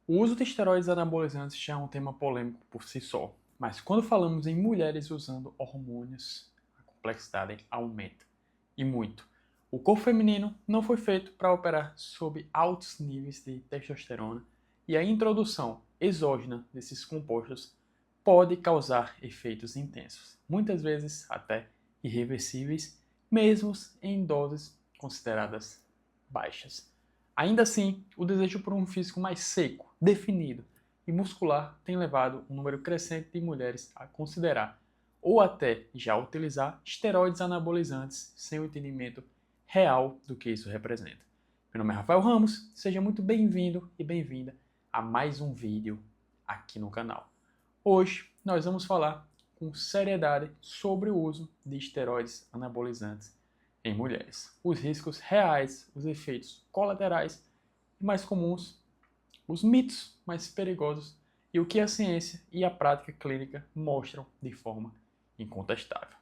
O uso de esteroides anabolizantes já é um tema polêmico por si só, mas quando falamos em mulheres usando hormônios, a complexidade aumenta. E muito. O corpo feminino não foi feito para operar sob altos níveis de testosterona e a introdução exógena desses compostos pode causar efeitos intensos, muitas vezes até irreversíveis, mesmo em doses consideradas baixas. Ainda assim, o desejo por um físico mais seco, definido e muscular tem levado um número crescente de mulheres a considerar ou até já utilizar esteroides anabolizantes sem o entendimento real do que isso representa. Meu nome é Rafael Ramos, seja muito bem-vindo e bem-vinda a mais um vídeo aqui no canal. Hoje nós vamos falar com seriedade sobre o uso de esteroides anabolizantes em mulheres, os riscos reais, os efeitos colaterais mais comuns, os mitos mais perigosos e o que a ciência e a prática clínica mostram de forma incontestável.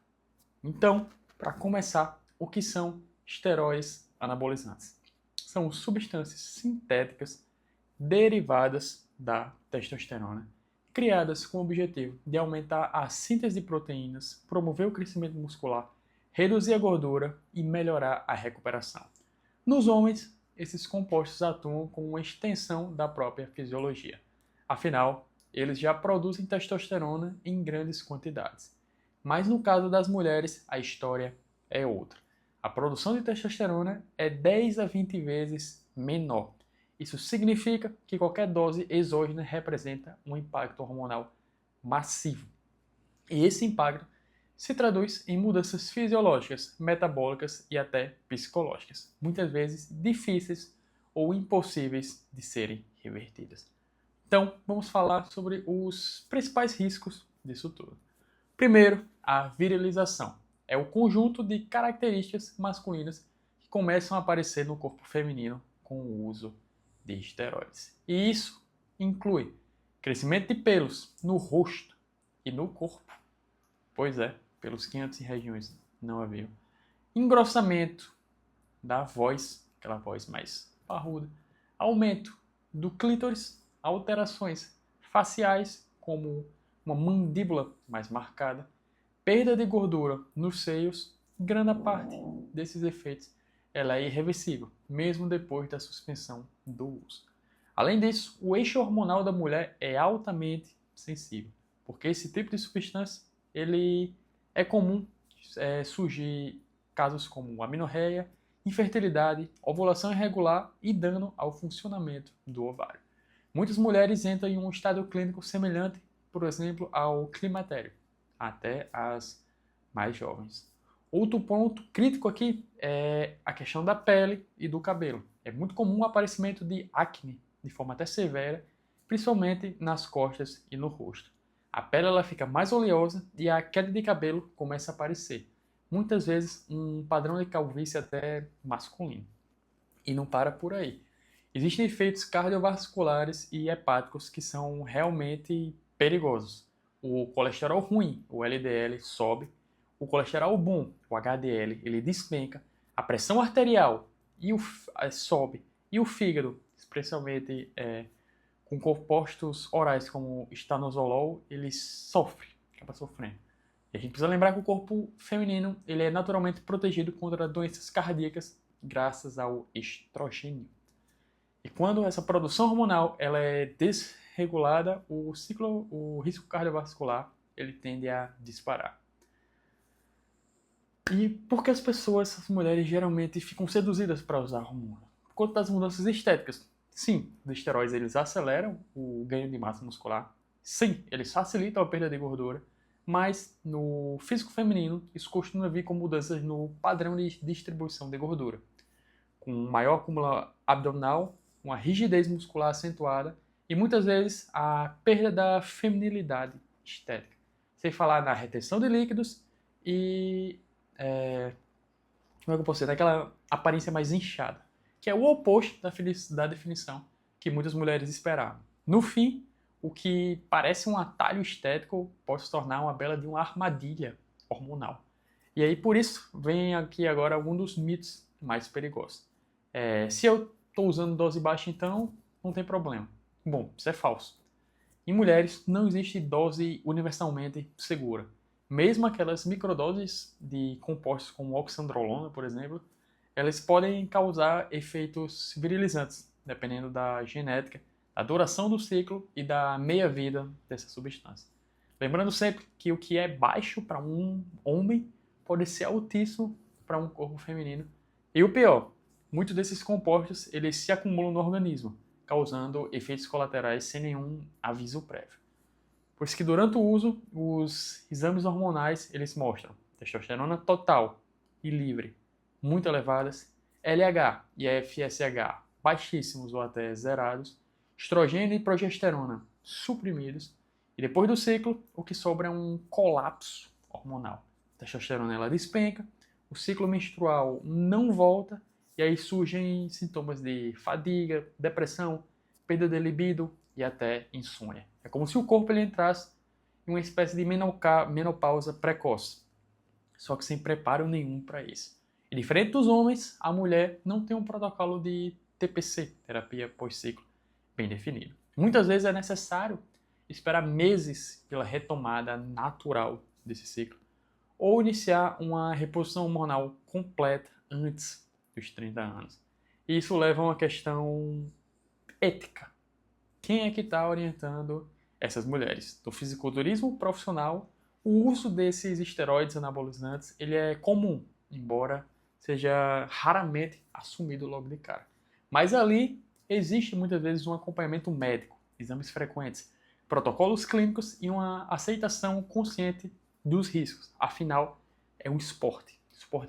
Então, para começar, o que são esteroides anabolizantes? São substâncias sintéticas derivadas da testosterona, criadas com o objetivo de aumentar a síntese de proteínas, promover o crescimento muscular, reduzir a gordura e melhorar a recuperação. Nos homens, esses compostos atuam como uma extensão da própria fisiologia. Afinal, eles já produzem testosterona em grandes quantidades. Mas no caso das mulheres, a história é outra. A produção de testosterona é 10 a 20 vezes menor. Isso significa que qualquer dose exógena representa um impacto hormonal massivo. E esse impacto se traduz em mudanças fisiológicas, metabólicas e até psicológicas, muitas vezes difíceis ou impossíveis de serem revertidas. Então, vamos falar sobre os principais riscos disso tudo. Primeiro, a virilização. É o conjunto de características masculinas que começam a aparecer no corpo feminino com o uso de esteroides. E isso inclui crescimento de pelos no rosto e no corpo. Pois é, pelos 500 regiões não havia. Engrossamento da voz, aquela voz mais parruda. Aumento do clítoris, alterações faciais, como uma mandíbula mais marcada, perda de gordura nos seios, grande parte desses efeitos ela é irreversível, mesmo depois da suspensão do uso. Além disso, o eixo hormonal da mulher é altamente sensível, porque esse tipo de substância ele é comum surgir casos como amenorreia, infertilidade, ovulação irregular e dano ao funcionamento do ovário. Muitas mulheres entram em um estado clínico semelhante, por exemplo, ao climatério, até as mais jovens. Outro ponto crítico aqui é a questão da pele e do cabelo. É muito comum o aparecimento de acne de forma até severa, principalmente nas costas e no rosto. A pele ela fica mais oleosa e a queda de cabelo começa a aparecer. Muitas vezes um padrão de calvície até masculino. E não para por aí. Existem efeitos cardiovasculares e hepáticos que são realmente perigosos. O colesterol ruim, o LDL, sobe. O colesterol bom, o HDL, ele despenca. A pressão arterial sobe. E o fígado, especialmente com compostos orais como estanozolol, ele sofre, acaba sofrendo. E a gente precisa lembrar que o corpo feminino ele é naturalmente protegido contra doenças cardíacas graças ao estrogênio. E quando essa produção hormonal ela é desregulada, o risco cardiovascular ele tende a disparar. E por que as pessoas, as mulheres, geralmente ficam seduzidas para usar hormônio? Por conta das mudanças estéticas. Sim, os esteroides eles aceleram o ganho de massa muscular. Sim, eles facilitam a perda de gordura. Mas no físico feminino, isso costuma vir com mudanças no padrão de distribuição de gordura. Com um maior acúmulo abdominal, uma rigidez muscular acentuada e muitas vezes a perda da feminilidade estética. Sem falar na retenção de líquidos e como é que eu posso dizer? Daquela aparência mais inchada, que é o oposto da definição que muitas mulheres esperavam. No fim, o que parece um atalho estético pode se tornar uma bela de uma armadilha hormonal. E aí, por isso, vem aqui agora algum dos mitos mais perigosos. Se eu estou usando dose baixa, então, não tem problema. Bom, isso é falso. Em mulheres não existe dose universalmente segura. Mesmo aquelas microdoses de compostos como oxandrolona, por exemplo, elas podem causar efeitos virilizantes, dependendo da genética, da duração do ciclo e da meia-vida dessa substância. Lembrando sempre que o que é baixo para um homem pode ser altíssimo para um corpo feminino. E o pior, muitos desses compostos eles se acumulam no organismo, causando efeitos colaterais sem nenhum aviso prévio. Por isso que durante o uso, os exames hormonais eles mostram testosterona total e livre muito elevadas, LH e FSH baixíssimos ou até zerados, estrogênio e progesterona suprimidos, e depois do ciclo, o que sobra é um colapso hormonal. A testosterona ela despenca, o ciclo menstrual não volta, e aí surgem sintomas de fadiga, depressão, perda de libido e até insônia. É como se o corpo ele entrasse em uma espécie de menopausa precoce, só que sem preparo nenhum para isso. E diferente dos homens, a mulher não tem um protocolo de TPC, terapia pós-ciclo, bem definido. Muitas vezes é necessário esperar meses pela retomada natural desse ciclo, ou iniciar uma reposição hormonal completa antes dos 30 anos. E isso leva a uma questão ética. Quem é que está orientando essas mulheres? Do fisiculturismo profissional, o uso desses esteroides anabolizantes ele é comum, embora seja raramente assumido logo de cara. Mas ali existe muitas vezes um acompanhamento médico, exames frequentes, protocolos clínicos e uma aceitação consciente dos riscos. Afinal, é um esporte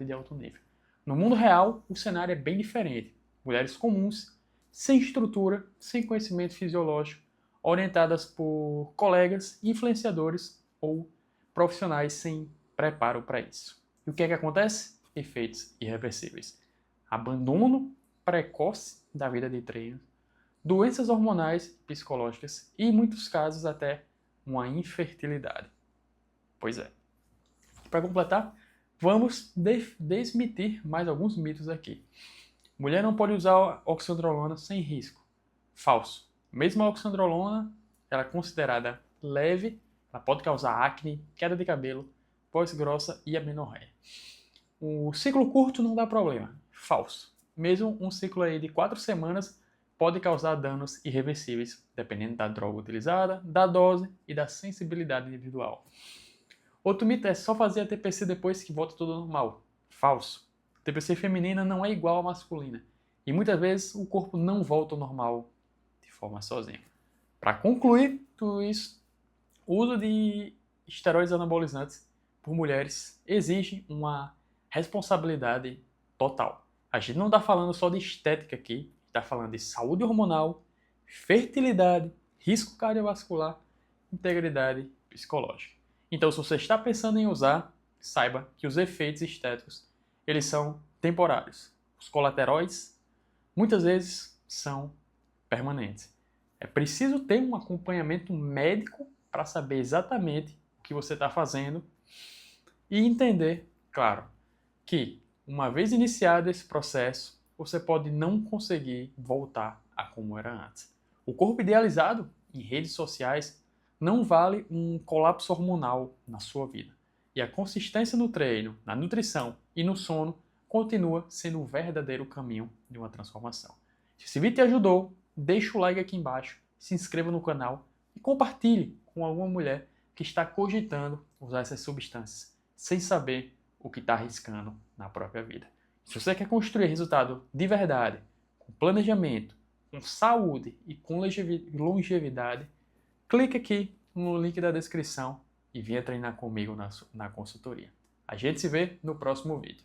de alto nível. No mundo real, o cenário é bem diferente. Mulheres comuns, sem estrutura, sem conhecimento fisiológico, orientadas por colegas, influenciadores ou profissionais sem preparo para isso. E o que é que acontece? Efeitos irreversíveis. Abandono precoce da vida de treino, doenças hormonais, psicológicas e, em muitos casos, até uma infertilidade. Pois é. Para completar, vamos desmitir mais alguns mitos aqui. Mulher não pode usar oxandrolona sem risco. Falso. Mesmo a oxandrolona, ela é considerada leve, ela pode causar acne, queda de cabelo, voz grossa e amenorreia. O ciclo curto não dá problema. Falso. Mesmo um ciclo aí de 4 semanas pode causar danos irreversíveis, dependendo da droga utilizada, da dose e da sensibilidade individual. Outro mito é só fazer a TPC depois que volta tudo normal. Falso. A TPC feminina não é igual à masculina. E muitas vezes o corpo não volta ao normal de forma sozinha. Para concluir tudo isso, o uso de esteroides anabolizantes por mulheres exige uma responsabilidade total. A gente não está falando só de estética aqui, está falando de saúde hormonal, fertilidade, risco cardiovascular, integridade psicológica. Então, se você está pensando em usar, saiba que os efeitos estéticos eles são temporários. Os colaterais muitas vezes são permanentes. É preciso ter um acompanhamento médico para saber exatamente o que você está fazendo e entender, claro, que uma vez iniciado esse processo, você pode não conseguir voltar a como era antes. O corpo idealizado em redes sociais não vale um colapso hormonal na sua vida. E a consistência no treino, na nutrição e no sono continua sendo o verdadeiro caminho de uma transformação. Se esse vídeo te ajudou, deixa o like aqui embaixo, se inscreva no canal e compartilhe com alguma mulher que está cogitando usar essas substâncias sem saber o que está arriscando na própria vida. Se você quer construir resultado de verdade, com planejamento, com saúde e com longevidade, clique aqui no link da descrição e venha treinar comigo na consultoria. A gente se vê no próximo vídeo.